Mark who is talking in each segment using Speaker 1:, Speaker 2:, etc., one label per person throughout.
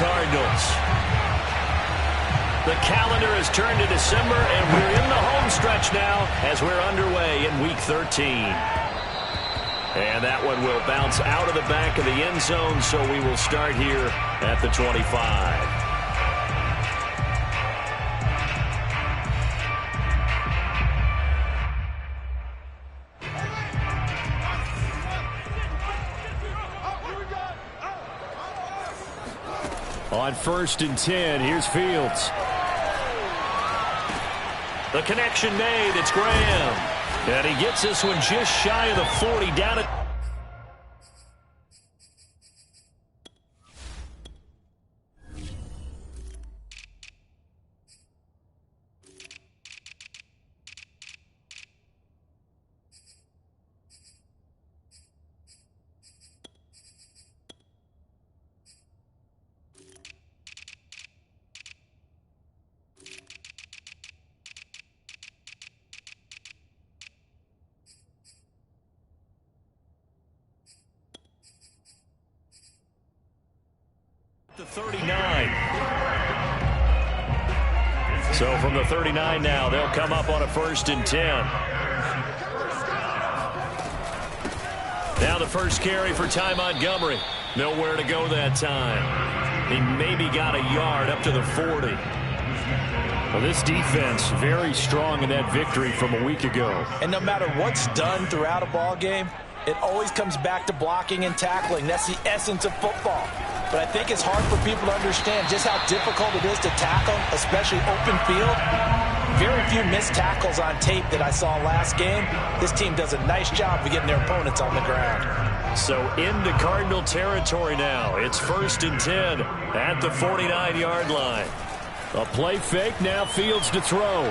Speaker 1: Cardinals. The calendar has turned to December, and we're in the home stretch now as we're underway in Week 13. And that one will bounce out of the back of the end zone, so we will start here at the 25. On 1st and 10, here's Fields. The connection made. It's Graham. And he gets this one just shy of the 40 down at... the 39. So from the 39 now, they'll come up on a 1st and 10. Now the first carry for Ty Montgomery. Nowhere to go that time. He maybe got a yard up to the 40. Well, this defense very strong in that victory from a week ago.
Speaker 2: And no matter what's done throughout a ball game, it always comes back to blocking and tackling. That's the essence of football. But I think it's hard for people to understand just how difficult it is to tackle, especially open field. Very few missed tackles on tape that I saw last game. This team does a nice job of getting their opponents on the ground.
Speaker 1: So into Cardinal territory now. It's 1st and 10 at the 49-yard line. A play fake, now Fields to throw.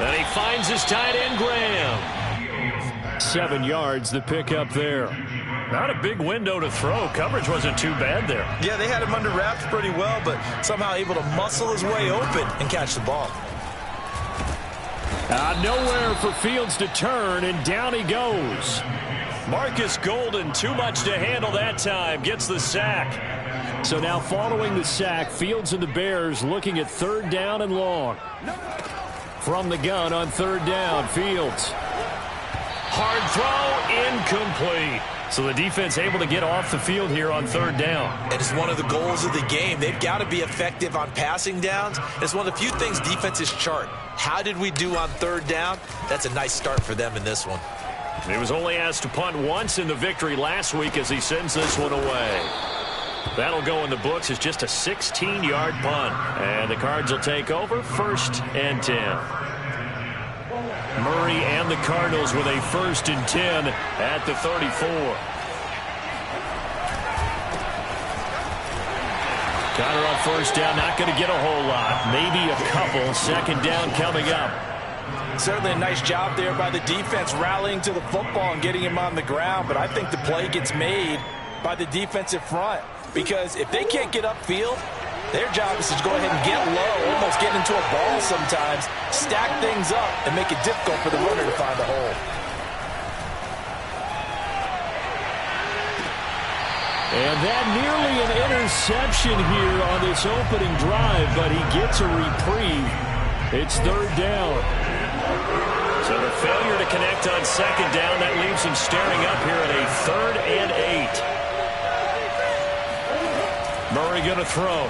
Speaker 1: And he finds his tight end, Graham. 7 yards, the pickup there. Not a big window to throw. Coverage wasn't too bad there.
Speaker 2: Yeah, they had him under wraps pretty well, but somehow able to muscle his way open and catch the ball.
Speaker 1: Nowhere for Fields to turn, and down he goes. Marcus Golden, too much to handle that time, gets the sack. So now following the sack, Fields and the Bears looking at 3rd down and long. From the gun on 3rd down, Fields. Hard throw, incomplete. So the defense able to get off the field here on 3rd down.
Speaker 2: It is one of the goals of the game. They've got to be effective on passing downs. It's one of the few things defenses chart. How did we do on 3rd down? That's a nice start for them in this one.
Speaker 1: He was only asked to punt once in the victory last week as he sends this one away. That'll go in the books as just a 16-yard punt. And the Cards will take over 1st and 10. Murray and the Cardinals with a 1st and 10 at the 34. Connor on 1st down, not going to get a whole lot. Maybe a couple. 2nd down coming up.
Speaker 2: Certainly a nice job there by the defense rallying to the football and getting him on the ground. But I think the play gets made by the defensive front. Because if they can't get upfield, their job is to go ahead and get low, almost get into a ball sometimes, stack things up, and make it difficult for the runner to find a hole.
Speaker 1: And that nearly an interception here on this opening drive, but he gets a reprieve. It's 3rd down. So the failure to connect on 2nd down, that leaves him staring up here at a 3rd and 8. Murray going to throw.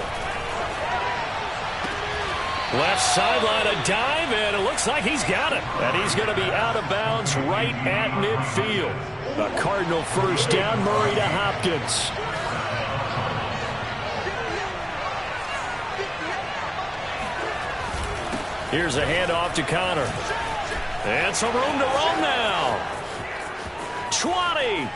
Speaker 1: Left sideline, a dive, and it looks like he's got it. And he's going to be out of bounds right at midfield. A Cardinal 1st down, Murray to Hopkins. Here's a handoff to Connor. And some room to roam now. 20.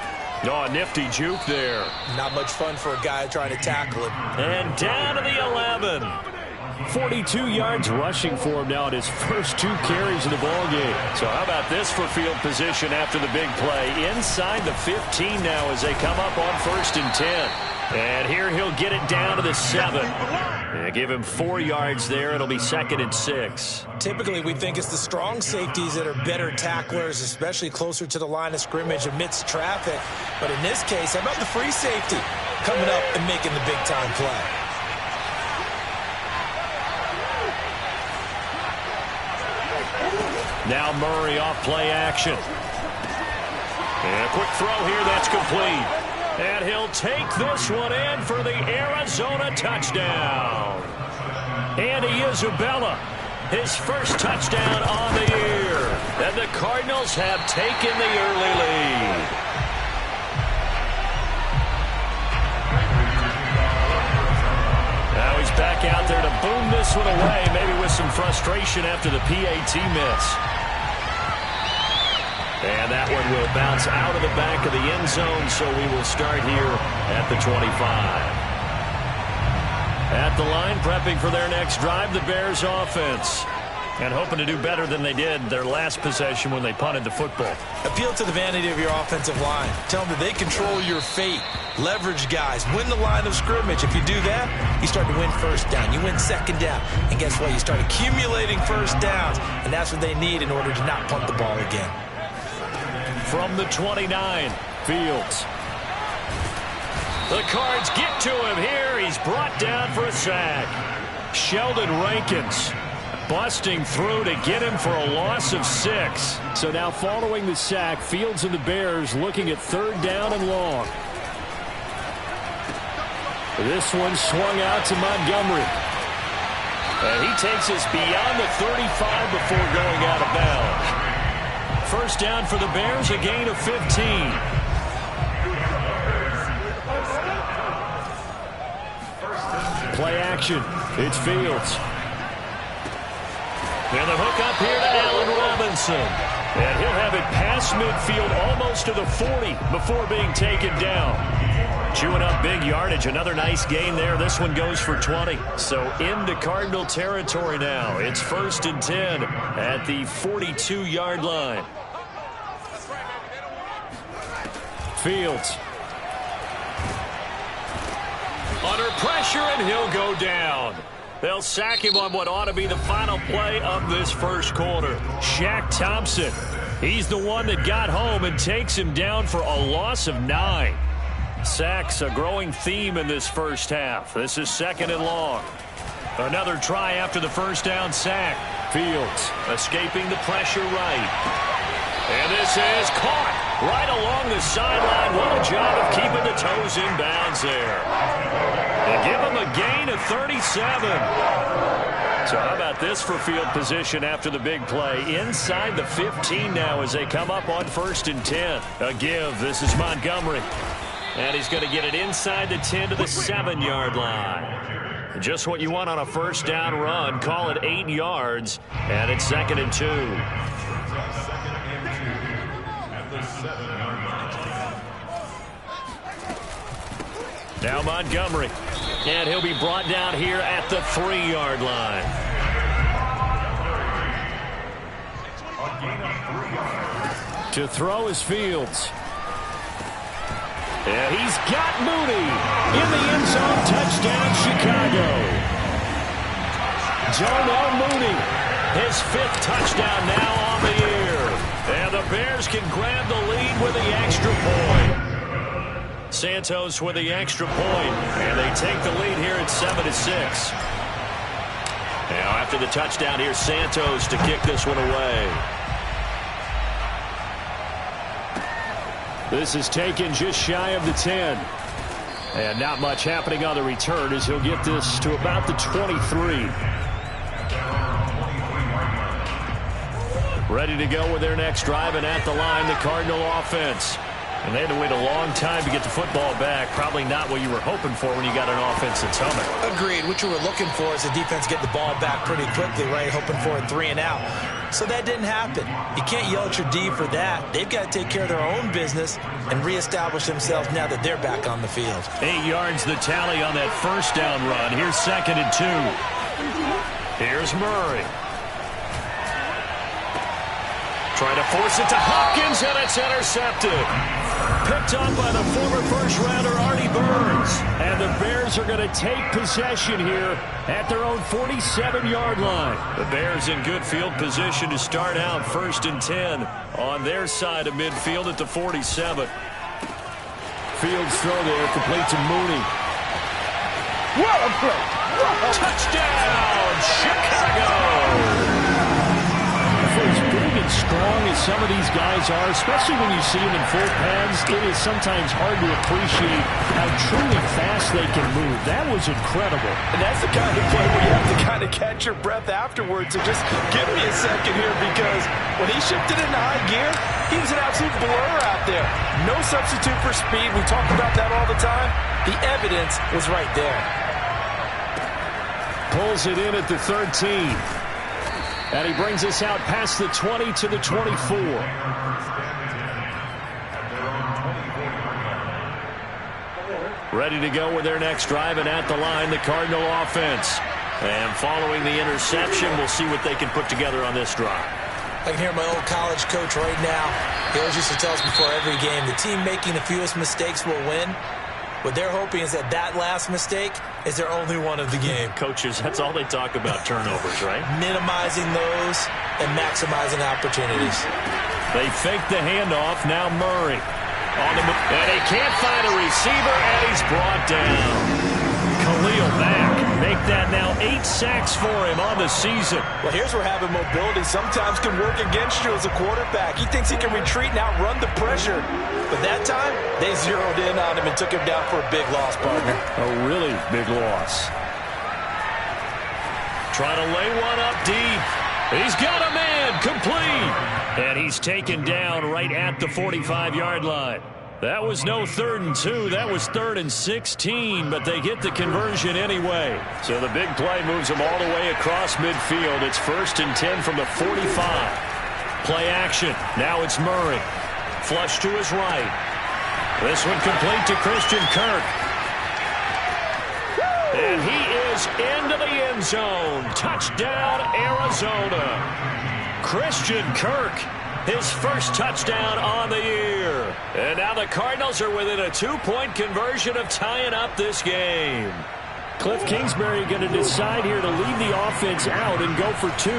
Speaker 1: Oh, a nifty juke there.
Speaker 2: Not much fun for a guy trying to tackle him.
Speaker 1: And down to the 11. 42 yards rushing for him now at his first 2 carries of the ball game. So how about this for field position after the big play? Inside the 15 now as they come up on 1st and 10. And here he'll get it down to the 7. And give him 4 yards there. It'll be 2nd and 6.
Speaker 2: Typically, we think it's the strong safeties that are better tacklers, especially closer to the line of scrimmage amidst traffic. But in this case, how about the free safety coming up and making the big-time play?
Speaker 1: Now Murray off play action. And a quick throw here, that's complete. And he'll take this one in for the Arizona touchdown. Andy Isabella, his first touchdown on the year. And the Cardinals have taken the early lead. Now he's back out there to boom this one away, maybe with some frustration after the PAT miss. And that one will bounce out of the back of the end zone, so we will start here at the 25. At the line, prepping for their next drive, the Bears offense. And hoping to do better than they did their last possession when they punted the football.
Speaker 2: Appeal to the vanity of your offensive line. Tell them that they control your fate. Leverage guys. Win the line of scrimmage. If you do that, you start to win first down. You win second down. And guess what? You start accumulating first downs. And that's what they need in order to not punt the ball again.
Speaker 1: From the 29, Fields. The Cards get to him here. He's brought down for a sack. Sheldon Rankins busting through to get him for a loss of 6. So now following the sack, Fields and the Bears looking at 3rd down and long. This one swung out to Montgomery. And he takes us beyond the 35 before going out of bounds. First down for the Bears, a gain of 15. Play action. It's Fields. And the hook up here to Allen Robinson. And he'll have it past midfield almost to the 40 before being taken down. Chewing up big yardage. Another nice gain there. This one goes for 20. So into Cardinal territory now. It's 1st and 10 at the 42-yard line. Fields. Under pressure, and he'll go down. They'll sack him on what ought to be the final play of this first quarter. Shaq Thompson. He's the one that got home and takes him down for a loss of 9. Sacks, a growing theme in this first half. This is 2nd and long. Another try after the first down sack. Fields escaping the pressure right. And this is caught right along the sideline. What a job of keeping the toes in bounds there. They give him a gain of 37. So how about this for field position after the big play? Inside the 15 now as they come up on 1st and 10. A give. This is Montgomery. And he's going to get it inside the 10 to the 7-yard line. Just what you want on a first down run. Call it 8 yards. And it's 2nd and 2. Now Montgomery. And he'll be brought down here at the 3-yard line. To throw is Fields. And he's got Mooney in the end zone. Touchdown, Chicago. Darnell Mooney, his 5th touchdown now on the year. And the Bears can grab the lead with the extra point. Santos with the extra point, and they take the lead here at 7-6. Now after the touchdown, here's Santos to kick this one away. This is taken just shy of the 10. And not much happening on the return as he'll get this to about the 23. Ready to go with their next drive, and at the line, the Cardinal offense. And they had to wait a long time to get the football back. Probably not what you were hoping for when you got an offense that's humming.
Speaker 2: Agreed. What you were looking for is the defense get the ball back pretty quickly, right? Hoping for a 3 and out. So that didn't happen. You can't yell at your D for that. They've got to take care of their own business and reestablish themselves now that they're back on the field.
Speaker 1: 8 yards the tally on that first down run. Here's 2nd and 2. Here's Murray. Trying to force it to Hopkins, and it's intercepted. picked up by the former first-rounder Artie Burns. And the Bears are going to take possession here at their own 47-yard line. The Bears in good field position to start out 1st and 10 on their side of midfield at the 47. Fields throw there, complete to Mooney.
Speaker 2: What a play!
Speaker 1: Touchdown, Chicago! For as big and strong as some of these guys are, especially when you see them in full pads, it is sometimes hard to appreciate how truly fast they can move. That was incredible.
Speaker 2: And that's the kind of play where you have to kind of catch your breath afterwards. So just give me a second here, because when he shifted into high gear, he was an absolute blur out there. No substitute for speed. We talk about that all the time. The evidence was right there.
Speaker 1: Pulls it in at the 13. And he brings us out past the 20 to the 24. Ready to go with their next drive, and at the line, the Cardinal offense. And following the interception, we'll see what they can put together on this drive.
Speaker 2: I can hear my old college coach right now. He always used to tell us before every game, the team making the fewest mistakes will win. What they're hoping is that last mistake is their only one of the game.
Speaker 1: Coaches, that's all they talk about, turnovers, right?
Speaker 2: Minimizing those and maximizing opportunities.
Speaker 1: They fake the handoff. Now Murray. And he can't find a receiver, and he's brought down. Khalil Mack. Make that now 8 sacks for him on the season.
Speaker 2: Well, here's where having mobility sometimes can work against you as a quarterback. He thinks he can retreat and outrun the pressure. But that time, they zeroed in on him and took him down for a big loss, partner.
Speaker 1: A really big loss. Trying to lay one up deep. He's got a man, complete. And he's taken down right at the 45-yard line. That was no 3rd and 2. That was 3rd and 16, but they get the conversion anyway. So the big play moves them all the way across midfield. It's 1st and 10 from the 45. Play action. Now it's Murray. Flush to his right. This one complete to Christian Kirk. And he is into the end zone. Touchdown, Arizona. Christian Kirk, his first touchdown on the year. And now the Cardinals are within a 2-point conversion of tying up this game. Cliff Kingsbury going to decide here to leave the offense out and go for 2.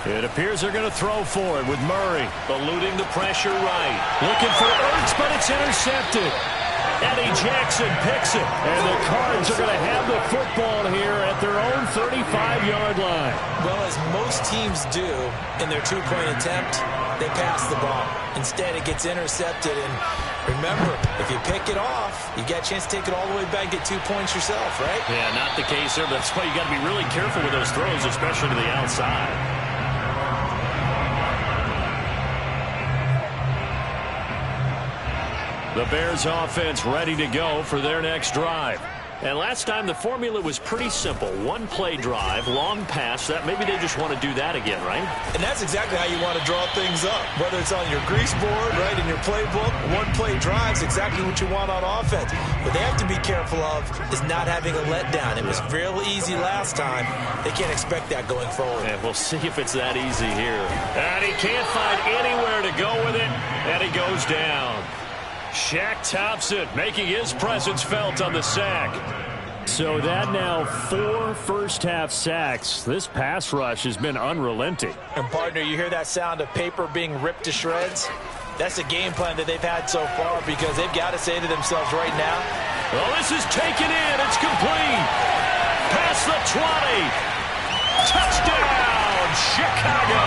Speaker 1: It appears they're going to throw for it with Murray. Eluding the pressure right. Looking for Ertz, but it's intercepted. Eddie Jackson picks it. And the Cards are going to have the football here at their own 35-yard line.
Speaker 2: Well, as most teams do in their 2-point attempt, they pass the ball. Instead, it gets intercepted. And remember, if you pick it off, you get a chance to take it all the way back and get 2 points yourself, right?
Speaker 1: Yeah, not the case there. That's why you got to be really careful with those throws, especially to the outside. The Bears offense ready to go for their next drive. And last time the formula was pretty simple. 1-play drive, long pass. That maybe they just want to do that again, right?
Speaker 2: And that's exactly how you want to draw things up. Whether it's on your grease board, right, in your playbook, 1-play drive is exactly what you want on offense. What they have to be careful of is not having a letdown. It was real easy last time. They can't expect that going forward.
Speaker 1: And we'll see if it's that easy here. And he can't find anywhere to go with it. And he goes down. Shaq Thompson making his presence felt on the sack. So that now 4 first-half sacks. This pass rush has been unrelenting.
Speaker 2: And, partner, you hear that sound of paper being ripped to shreds? That's the game plan that they've had so far, because they've got to say to themselves right now,
Speaker 1: well, this is taken in. It's complete. Past the 20. Touchdown, Chicago.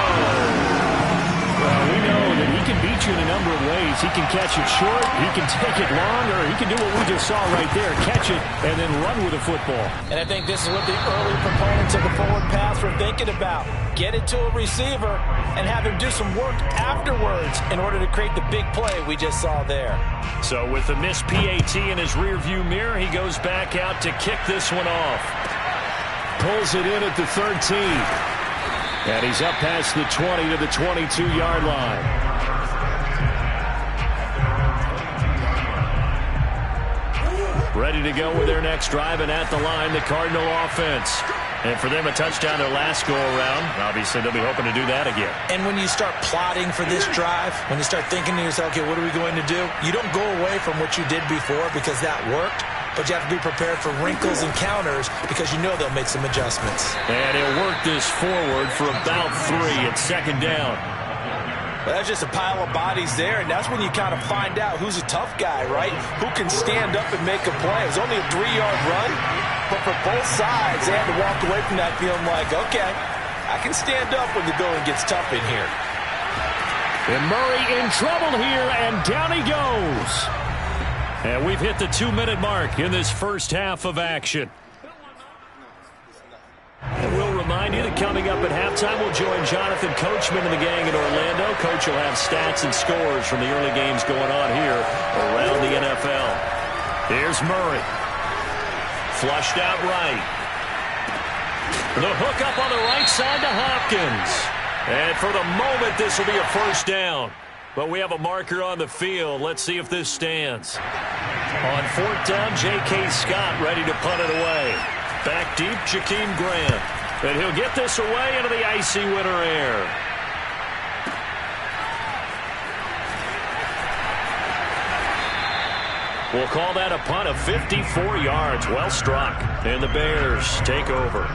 Speaker 1: Well, we know that he can beat you in a number of ways. He can catch it short, he can take it long, or he can do what we just saw right there, catch it and then run with the football.
Speaker 2: And I think this is what the early proponents of the forward pass were thinking about. Get it to a receiver and have him do some work afterwards in order to create the big play we just saw there.
Speaker 1: So with the missed PAT in his rearview mirror, he goes back out to kick this one off. Pulls it in at the 13. And he's up past the 20 to the 22-yard line. Ready to go with their next drive, and at the line, the Cardinal offense. And for them, a touchdown their last go-around. Obviously, they'll be hoping to do that again.
Speaker 2: And when you start plotting for this drive, when you start thinking to yourself, okay, what are we going to do? You don't go away from what you did before because that worked, but you have to be prepared for wrinkles and counters because you know they'll make some adjustments.
Speaker 1: And he'll work this forward for about 3 at second down.
Speaker 2: Well, that's just a pile of bodies there, and that's when you kind of find out who's a tough guy, right? Who can stand up and make a play. It was only a 3-yard run, but for both sides, they had to walk away from that feeling like, okay, I can stand up when the going gets tough in here.
Speaker 1: And Murray in trouble here, and down he goes. And we've hit the 2-minute mark in this first half of action. And we'll remind you that coming up at halftime, we'll join Jonathan Coachman and the gang in Orlando. Coach will have stats and scores from the early games going on here around the NFL. Here's Murray. Flushed out right. The hook up on the right side to Hopkins. And for the moment, this will be a first down. But we have a marker on the field. Let's see if this stands. On 4th down, J.K. Scott ready to punt it away. Back deep, Jakeem Grant. And he'll get this away into the icy winter air. We'll call that a punt of 54 yards. Well struck. And the Bears take over.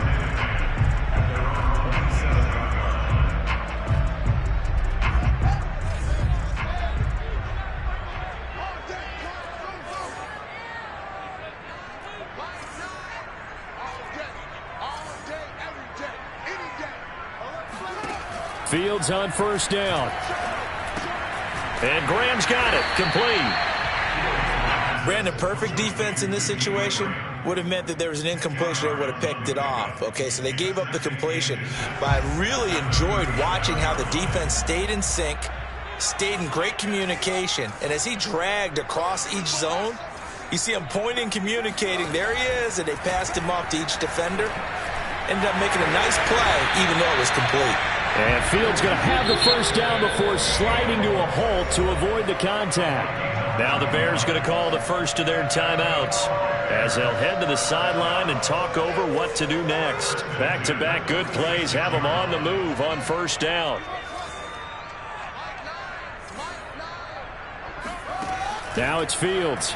Speaker 1: Fields on first down. And Graham's got it. Complete.
Speaker 2: Brandon, perfect defense in this situation would have meant that there was an incompletion. They would have picked it off. Okay, so they gave up the completion. But I really enjoyed watching how the defense stayed in sync, stayed in great communication. And as he dragged across each zone, you see him pointing, communicating. There he is, and they passed him off to each defender. Ended up making a nice play, even though it was complete.
Speaker 1: And Fields going to have the first down before sliding to a halt to avoid the contact. Now the Bears going to call the first of their timeouts as they'll head to the sideline and talk over what to do next. Back-to-back good plays have them on the move on first down. Now it's Fields.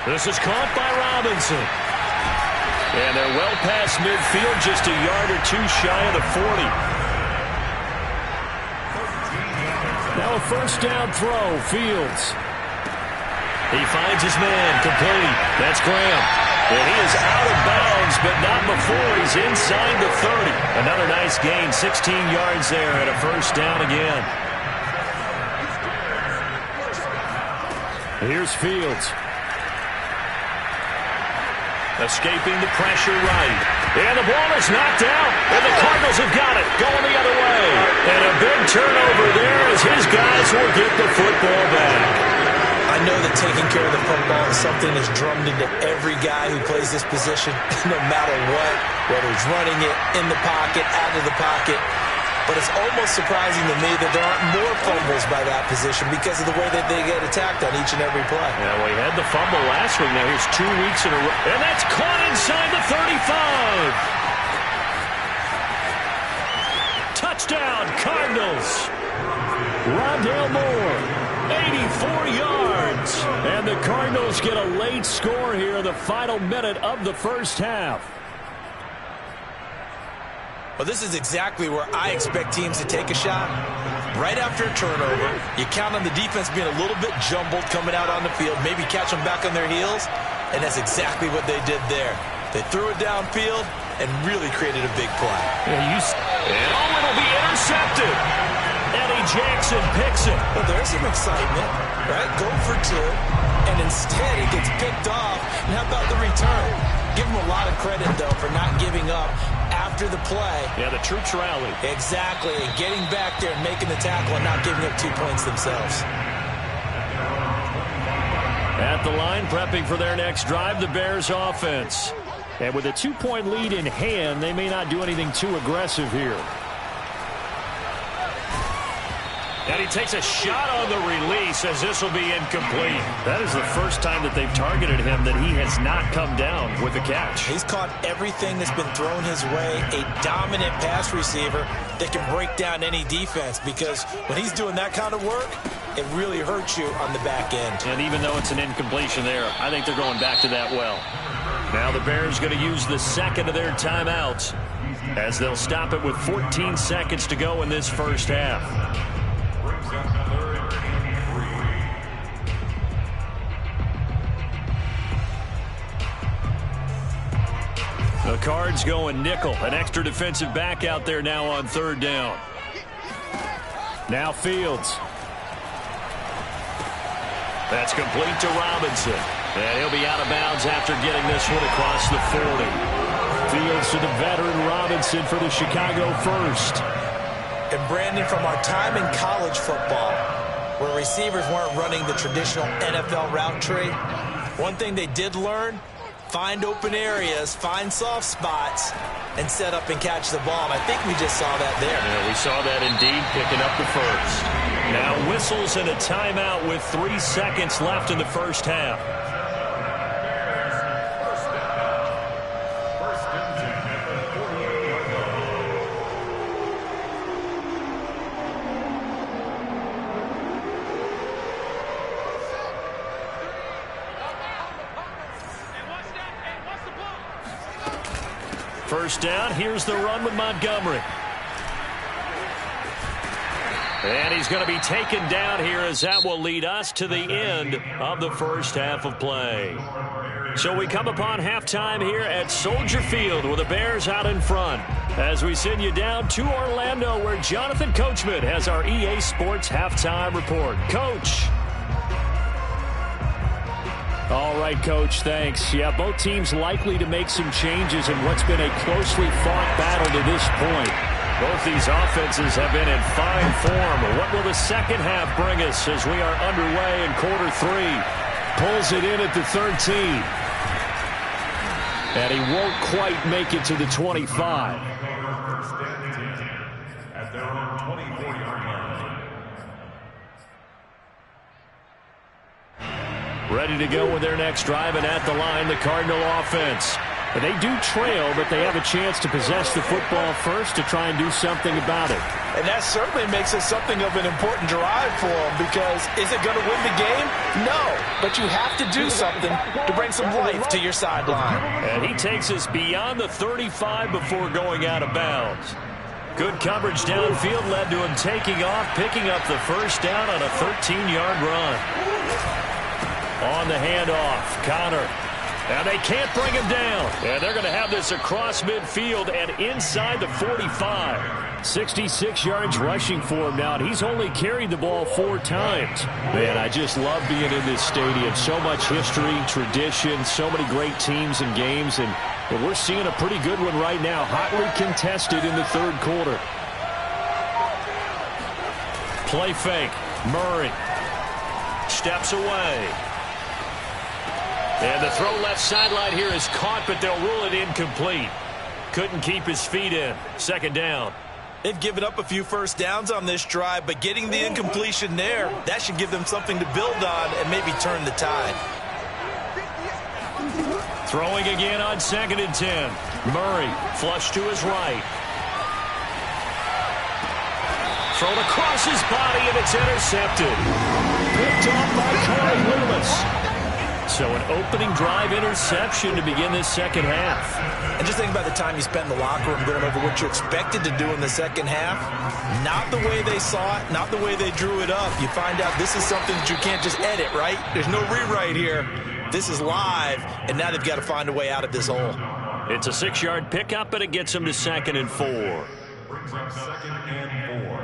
Speaker 1: This is caught by Robinson. And they're well past midfield, just a yard or two shy of the 40. Now a first down throw, Fields. He finds his man, complete. That's Graham. And he is out of bounds, but not before he's inside the 30. Another nice gain, 16 yards there, and a first down again. Here's Fields. Escaping the pressure right. And the ball is knocked out. And the Cardinals have got it. Going the other way. And a big turnover there as his guys will get the football back.
Speaker 2: I know that taking care of the football is something that's drummed into every guy who plays this position, no matter what, whether he's running it, in the pocket, out of the pocket. But it's almost surprising to me that there aren't more fumbles by that position because of the way that they get attacked on each and every play.
Speaker 1: Yeah, well, he had the fumble last week. Now here's 2 weeks in a row. And that's caught inside the 35. Touchdown, Cardinals. Rondale Moore, 84 yards. And the Cardinals get a late score here in the final minute of the first half.
Speaker 2: Well, this is exactly where I expect teams to take a shot. Right after a turnover, you count on the defense being a little bit jumbled coming out on the field, maybe catch them back on their heels, and that's exactly what they did there. They threw it downfield and really created a big play.
Speaker 1: And it'll be intercepted. Eddie Jackson picks it.
Speaker 2: Well, there's some excitement, right? Go for 2, and instead it gets picked off. And how about the return? Give him a lot of credit, though, for not giving up after the play.
Speaker 1: Yeah, the troops rallied.
Speaker 2: Exactly, and getting back there and making the tackle and not giving up 2 points themselves.
Speaker 1: At the line, prepping for their next drive, the Bears offense. And with a 2-point lead in hand, they may not do anything too aggressive here. And he takes a shot on the release as this will be incomplete. That is the first time that they've targeted him that he has not come down with a catch.
Speaker 2: He's caught everything that's been thrown his way. A dominant pass receiver that can break down any defense, because when he's doing that kind of work, it really hurts you on the back end.
Speaker 1: And even though it's an incompletion there, I think they're going back to that well. Now the Bears going to use the second of their timeouts as they'll stop it with 14 seconds to go in this first half. The Cards going nickel. An extra defensive back out there now on third down. Now Fields. That's complete to Robinson. And he'll be out of bounds after getting this one across the 40. Fields to the veteran Robinson for the Chicago first.
Speaker 2: And Brandon, from our time in college football, where receivers weren't running the traditional NFL route tree, one thing they did learn: find open areas, find soft spots, and set up and catch the ball. And I think we just saw that there.
Speaker 1: Yeah, we saw that indeed, picking up the first. Now whistles and a timeout with 3 seconds left in the first half. First down, here's the run with Montgomery. And he's going to be taken down here, as that will lead us to the end of the first half of play. So we come upon halftime here at Soldier Field with the Bears out in front, as we send you down to Orlando, where Jonathan Coachman has our EA Sports halftime report. Coach. All right, Coach, thanks. Yeah, both teams likely to make some changes in what's been a closely fought battle to this point. Both these offenses have been in fine form. What will the second half bring us as we are underway in quarter 3? Pulls it in at the 13. And he won't quite make it to the 25.
Speaker 3: At their own 24-yard line.
Speaker 1: Ready to go with their next drive, and at the line, the Cardinal offense. But they do trail, but they have a chance to possess the football first to try and do something about it.
Speaker 2: And that certainly makes it something of an important drive for them, because is it going to win the game? No, but you have to do something to bring some life to your sideline.
Speaker 1: And he takes us beyond the 35 before going out of bounds. Good coverage downfield led to him taking off, picking up the first down on a 13-yard run. On the handoff, Connor. Now they can't bring him down. And they're going to have this across midfield and inside the 45. 66 yards rushing for him now, and he's only carried the ball 4 times. Man, I just love being in this stadium. So much history, tradition, so many great teams and games, and we're seeing a pretty good one right now. Hotly contested in the third quarter. Play fake. Murray steps away. And the throw left sideline here is caught, but they'll rule it incomplete. Couldn't keep his feet in. Second down.
Speaker 2: They've given up a few first downs on this drive, but getting the incompletion there, that should give them something to build on and maybe turn the tide.
Speaker 1: Throwing again on 2nd and 10. Murray flush to his right. Thrown across his body, and it's intercepted. Picked off by Corey Loomis. So an opening drive interception to begin this second half.
Speaker 2: And just think about the time you spent in the locker room going over what you expected to do in the second half. Not the way they saw it, not the way they drew it up. You find out this is something that you can't just edit, right? There's no rewrite here. This is live, and now they've got to find a way out of this hole.
Speaker 1: It's a 6-yard pickup, and it gets them to 2nd and 4.
Speaker 3: Brings up 2nd and 4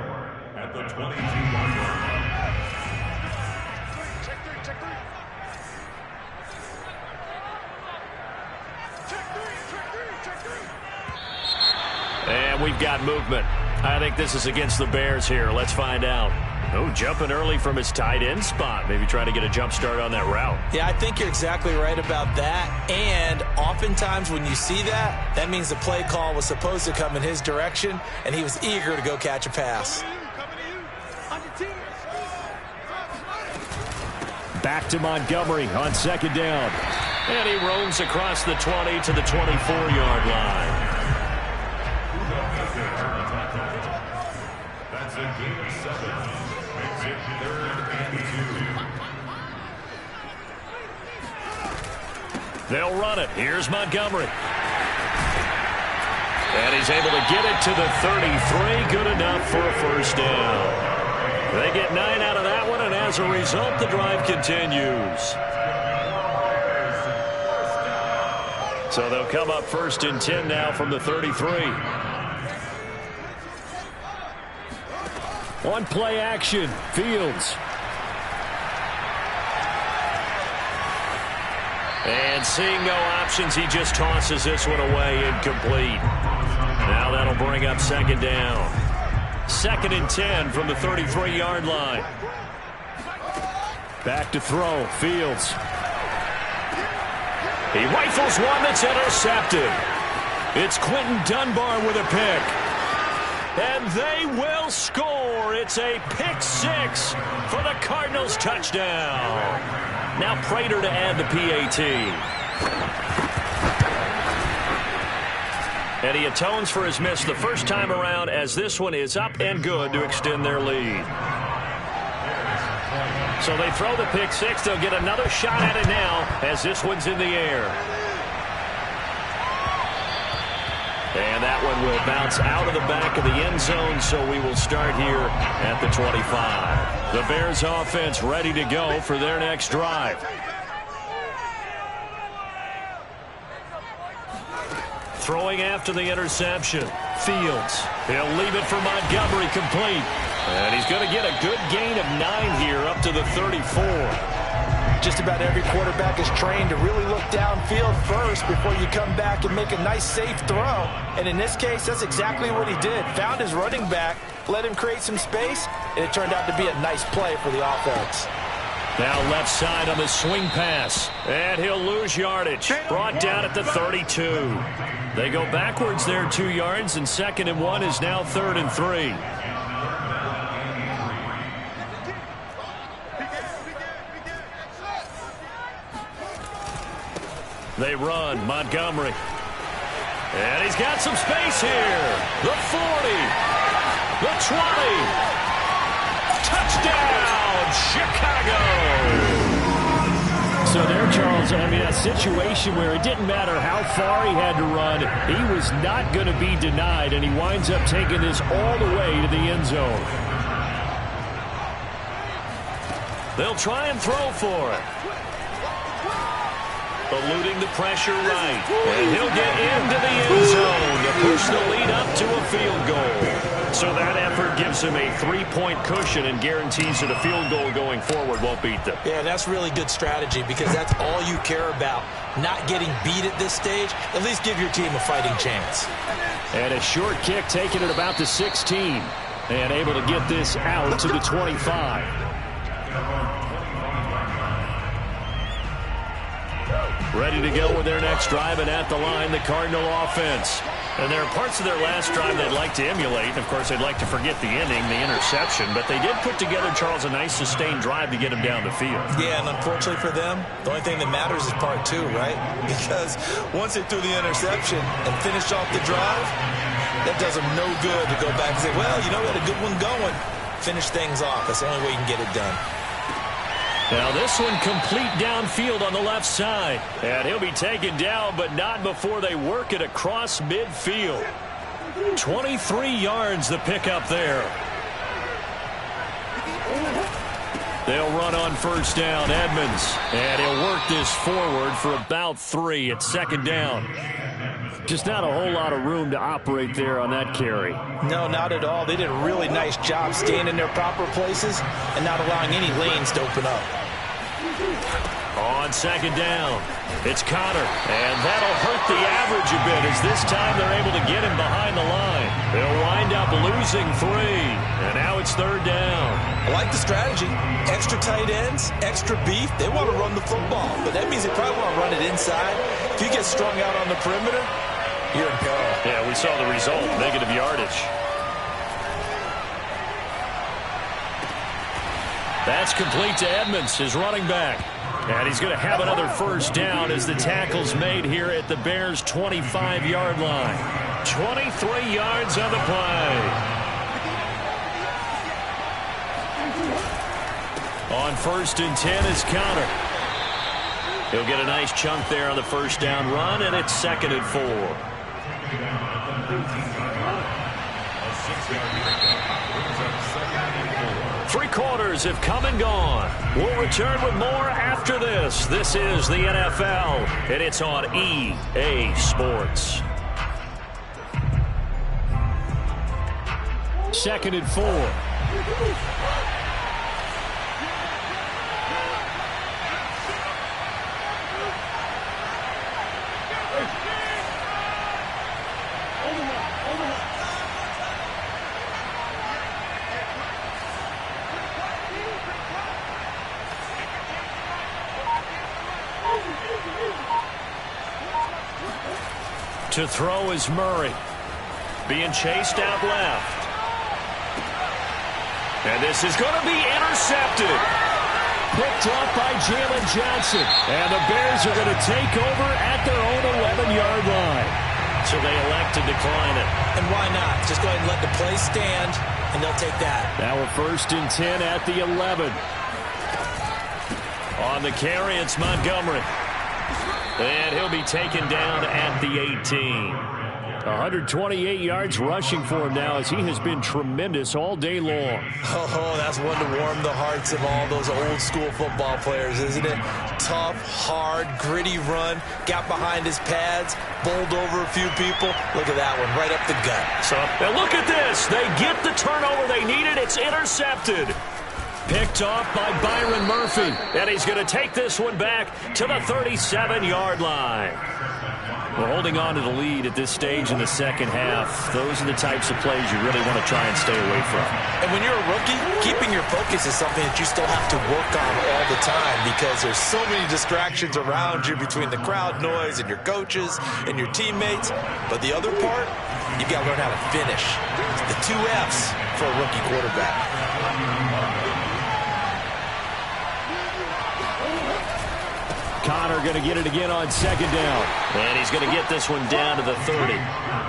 Speaker 3: at the 22-yard line.
Speaker 1: And we've got movement. I think this is against the Bears here. Let's find out. Oh, jumping early from his tight end spot. Maybe trying to get a jump start on that route.
Speaker 2: Yeah, I think you're exactly right about that. And oftentimes when you see that, that means the play call was supposed to come in his direction, and he was eager to go catch a pass.
Speaker 1: Back to Montgomery on second down. And he roams across the 20 to the 24-yard line.
Speaker 3: That's a gain of 7. Makes it 3rd and 2.
Speaker 1: They'll run it. Here's Montgomery. And he's able to get it to the 33. Good enough for a first down. They get 9 out of that one, and as a result, the drive continues. So they'll come up 1st and 10 now from the 33. On play action, Fields. And seeing no options, he just tosses this one away, incomplete. Now that'll bring up 2nd down. 2nd and 10 from the 33-yard line. Back to throw, Fields. He rifles one that's intercepted. It's Quinton Dunbar with a pick. And they will score. It's a pick 6 for the Cardinals touchdown. Now Prater to add the PAT. And he atones for his miss the first time around, as this one is up and good to extend their lead. So they throw the pick 6. They'll get another shot at it now as this one's in the air. And that one will bounce out of the back of the end zone, so we will start here at the 25. The Bears offense ready to go for their next drive. Throwing after the interception. Fields. He'll leave it for Montgomery, complete. And he's going to get a good gain of 9 here up to the 34.
Speaker 2: Just about every quarterback is trained to really look downfield first before you come back and make a nice, safe throw. And in this case, that's exactly what he did. Found his running back, let him create some space, and it turned out to be a nice play for the offense.
Speaker 1: Now left side on the swing pass. And he'll lose yardage. Brought down at the 32. They go backwards there 2 yards, and 2nd and 1 is now 3rd and 3. They run, Montgomery. And he's got some space here. The 40. The 20. Touchdown, Chicago. So there, Charles, I mean, a situation where it didn't matter how far he had to run, he was not going to be denied, and he winds up taking this all the way to the end zone. They'll try and throw for it. Eluding the pressure right. And he'll get into the end zone to push the lead up to a field goal. So that effort gives him a 3-point cushion and guarantees that a field goal going forward won't beat them.
Speaker 2: Yeah, that's really good strategy because that's all you care about. Not getting beat at this stage. At least give your team a fighting chance.
Speaker 1: And a short kick taken at about the 16. And able to get this out to the 25. Ready to go with their next drive, and at the line, the Cardinal offense. And there are parts of their last drive they'd like to emulate. Of course, they'd like to forget the ending, the interception. But they did put together, Charles, a nice sustained drive to get him down the field.
Speaker 2: Yeah, and unfortunately for them, the only thing that matters is part 2, right? Because once they threw the interception and finished off the drive, that does them no good to go back and say, well, you know, we had a good one going. Finish things off. That's the only way you can get it done.
Speaker 1: Now this one complete downfield on the left side. And he'll be taken down, but not before they work it across midfield. 23 yards the pickup there. They'll run on first down, Edmonds. And he'll work this forward for about 3 at 2nd down. Just not a whole lot of room to operate there on that carry.
Speaker 2: No, not at all. They did a really nice job staying in their proper places and not allowing any lanes to open up.
Speaker 1: On 2nd down, it's Connor. And that'll hurt the average a bit as this time they're able to get him behind the line. They'll wind up losing 3. And now it's 3rd down.
Speaker 2: I like the strategy. Extra tight ends, extra beef. They want to run the football, but that means they probably want to run it inside. If you get strung out on the perimeter, you're in peril.
Speaker 1: Yeah, we saw the result, negative yardage. That's complete to Edmonds, his running back. And he's going to have another first down as the tackle's made here at the Bears' 25-yard line. 23 yards on the play. On 1st and 10 is Conner. He'll get a nice chunk there on the first down run, and it's 2nd and 4. Three quarters have come and gone. We'll return with more after this. This is the NFL, and it's on EA Sports. 2nd and 4. To throw is Murray. Being chased out left. And this is going to be intercepted. Picked up by Jalen Johnson. And the Bears are going to take over at their own 11-yard line. So they elect to decline it.
Speaker 2: And why not? Just go ahead and let the play stand, and they'll take that.
Speaker 1: Now a 1st and 10 at the 11. On the carry, it's Montgomery. And he'll be taken down at the 18. 128 yards rushing for him now as he has been tremendous all day long.
Speaker 2: Oh, that's one to warm the hearts of all those old school football players, isn't it? Tough, hard, gritty run. Got behind his pads, bowled over a few people. Look at that one, right up the gut.
Speaker 1: So now look at this. They get the turnover they needed. It's intercepted. Picked off by Byron Murphy. And he's going to take this one back to the 37-yard line. We're holding on to the lead at this stage in the second half. Those are the types of plays you really want to try and stay away from.
Speaker 2: And when you're a rookie, keeping your focus is something that you still have to work on all the time because there's so many distractions around you between the crowd noise and your coaches and your teammates. But the other part, you've got to learn how to finish. The 2 F's for a rookie quarterback.
Speaker 1: Conner going to get it again on 2nd down. And he's going to get this one down to the 30.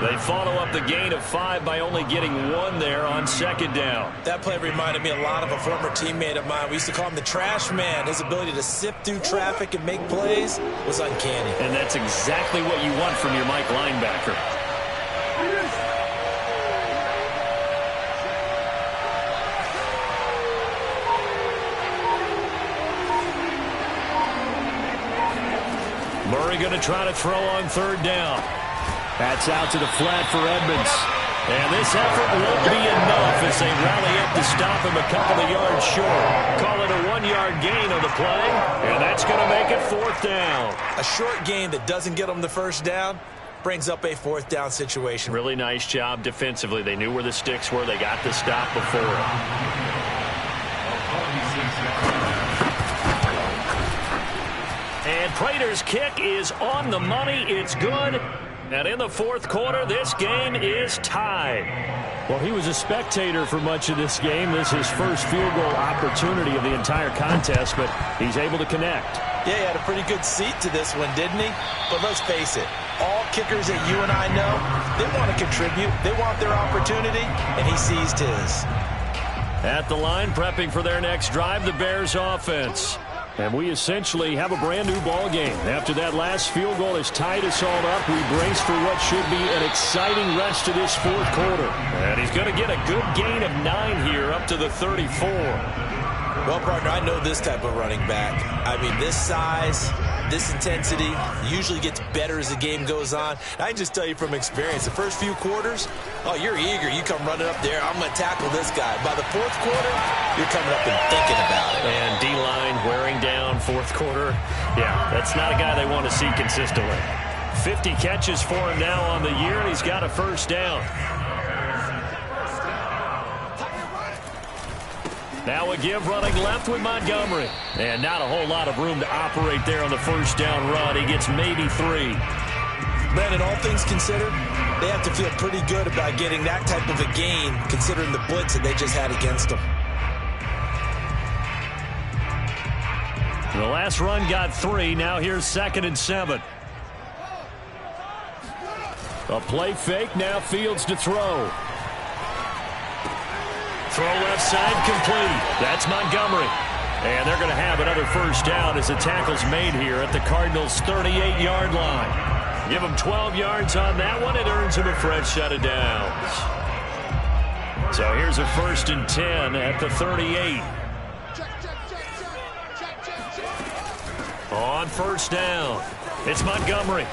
Speaker 1: They follow up the gain of 5 by only getting 1 there on 2nd down.
Speaker 2: That play reminded me a lot of a former teammate of mine. We used to call him the trash man. His ability to sift through traffic and make plays was uncanny.
Speaker 1: And that's exactly what you want from your Mike linebacker. Murray going to try to throw on 3rd down. That's out to the flat for Edmonds. And this effort won't be enough as they rally up to stop him a couple of yards short. Call it a 1-yard gain on the play, and that's going to make it 4th down.
Speaker 2: A short gain that doesn't get them the first down brings up a 4th down situation.
Speaker 1: Really nice job defensively. They knew where the sticks were. They got the stop before it. And Prater's kick is on the money. It's good. And in the 4th quarter, this game is tied. Well, he was a spectator for much of this game. This is his first field goal opportunity of the entire contest, but he's able to connect.
Speaker 2: Yeah, he had a pretty good seat to this one, didn't he? But let's face it, all kickers that you and I know, they want to contribute. They want their opportunity, and he seized his.
Speaker 1: At the line, prepping for their next drive, the Bears offense. And we essentially have a brand-new ball game. After that last field goal has tied us all up, we brace for what should be an exciting rest of this 4th quarter. And he's going to get a good gain of 9 here up to the 34.
Speaker 2: Well, partner, I know this type of running back. I mean, this size, this intensity usually gets better as the game goes on. I can just tell you from experience, the first few quarters, oh, you're eager. You come running up there, I'm going to tackle this guy. By the 4th quarter, you're coming up and thinking about it.
Speaker 1: And D-line wearing down 4th quarter. Yeah, that's not a guy they want to see consistently. 50 catches for him now on the year, and he's got a first down. Now a give running left with Montgomery. And not a whole lot of room to operate there on the first down run. He gets maybe 3.
Speaker 2: Brandon, all things considered, they have to feel pretty good about getting that type of a gain considering the blitz that they just had against them.
Speaker 1: The last run got 3. Now here's 2nd and 7. A play fake. Now Fields to throw. Throw left side complete. That's Montgomery. And they're going to have another first down as the tackle's made here at the Cardinals' 38-yard line. Give them 12 yards on that one. It earns them a fresh set of downs. So here's a 1st and 10 at the 38. On first down, it's Montgomery.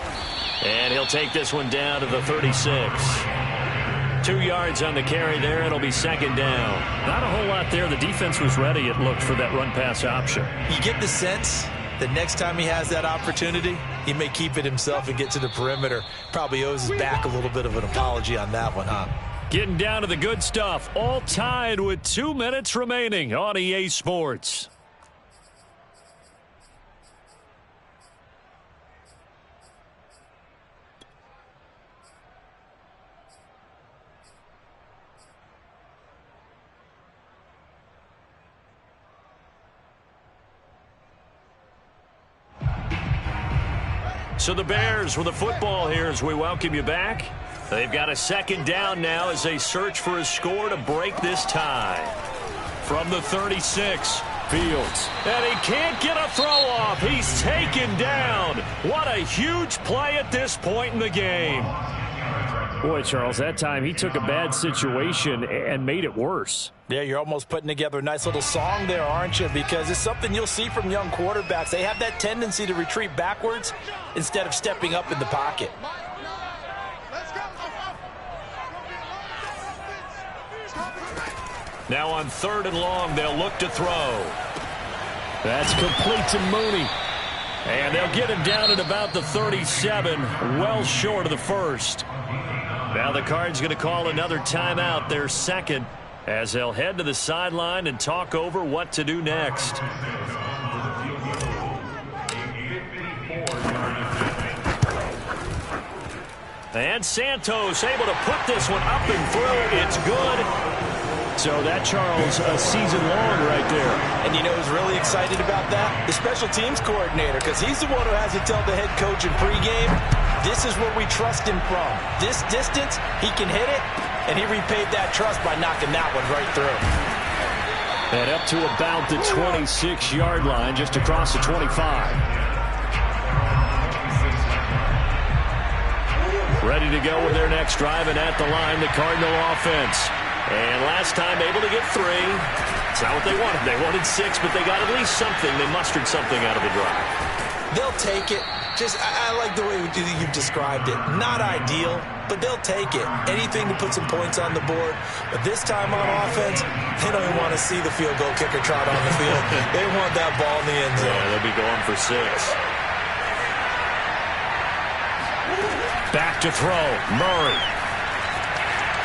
Speaker 1: And he'll take this one down to the 36. 2 yards on the carry there. It'll be 2nd down. Not a whole lot there. The defense was ready, it looked, for that run-pass option.
Speaker 2: You get the sense that next time he has that opportunity, he may keep it himself and get to the perimeter. Probably owes his back a little bit of an apology on that one, huh?
Speaker 1: Getting down to the good stuff. All tied with 2 minutes remaining on EA Sports. So the Bears with the football here as we welcome you back. They've got a 2nd down now as they search for a score to break this tie. From the 36, Fields. And he can't get a throw off. He's taken down. What a huge play at this point in the game. Boy, Charles, that time he took a bad situation and made it worse.
Speaker 2: Yeah, you're almost putting together a nice little song there, aren't you? Because it's something you'll see from young quarterbacks. They have that tendency to retreat backwards instead of stepping up in the pocket.
Speaker 1: Now on 3rd and long, they'll look to throw. That's complete to Mooney. And they'll get him down at about the 37, well short of the first. Now the Cards going to call another timeout, their 2nd, as they'll head to the sideline and talk over what to do next. And Santos able to put this one up and through. It's good. So that, Charles, a season long right there.
Speaker 2: And you know who's really excited about that? The special teams coordinator, because he's the one who has to tell the head coach in pregame, this is where we trust him from. This distance, he can hit it, and he repaid that trust by knocking that one right through.
Speaker 1: And up to about the 26-yard line, just across the 25. Ready to go with their next drive, and at the line, the Cardinal offense. And last time able to get 3. It's not what they wanted. They wanted 6, but they got at least something. They mustered something out of the drive.
Speaker 2: They'll take it. I like the way you've described it. Not ideal, but they'll take it. Anything to put some points on the board. But this time on offense, they don't even want to see the field goal kicker trot on the field. They want that ball in the end zone.
Speaker 1: Yeah, they'll be going for 6. Back to throw. Murray.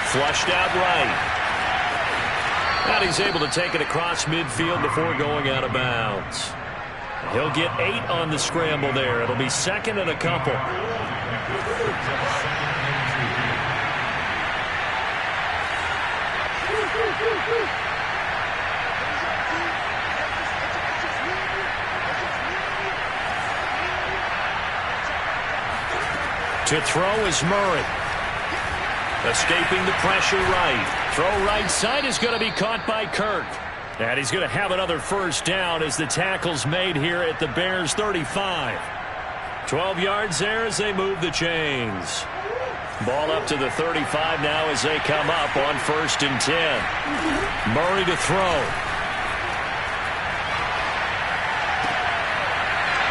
Speaker 1: Flushed out right. And he's able to take it across midfield before going out of bounds. He'll get 8 on the scramble there. It'll be 2nd and a couple. To throw is Murray. Escaping the pressure right. Throw right side is going to be caught by Kirk. And he's going to have another first down as the tackle's made here at the Bears' 35. 12 yards there as they move the chains. Ball up to the 35 now as they come up on 1st and 10. Murray to throw.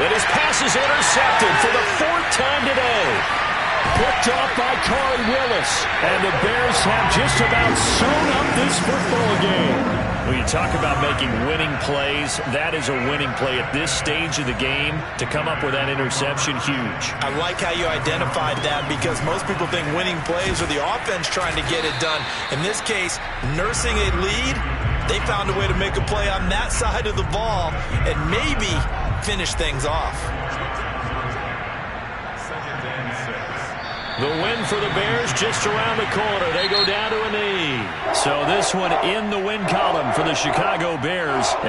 Speaker 1: And his pass is intercepted for the 4th time today. Picked off by Corey Willis. And the Bears have just about sewn up this football game. When you talk about making winning plays, that is a winning play at this stage of the game. To come up with that interception, huge.
Speaker 2: I like how you identified that, because most people think winning plays are the offense trying to get it done. In this case, nursing a lead, they found a way to make a play on that side of the ball and maybe finish things off.
Speaker 1: The win for the Bears just around the corner. They go down to a knee. So this one in the win column for the Chicago Bears.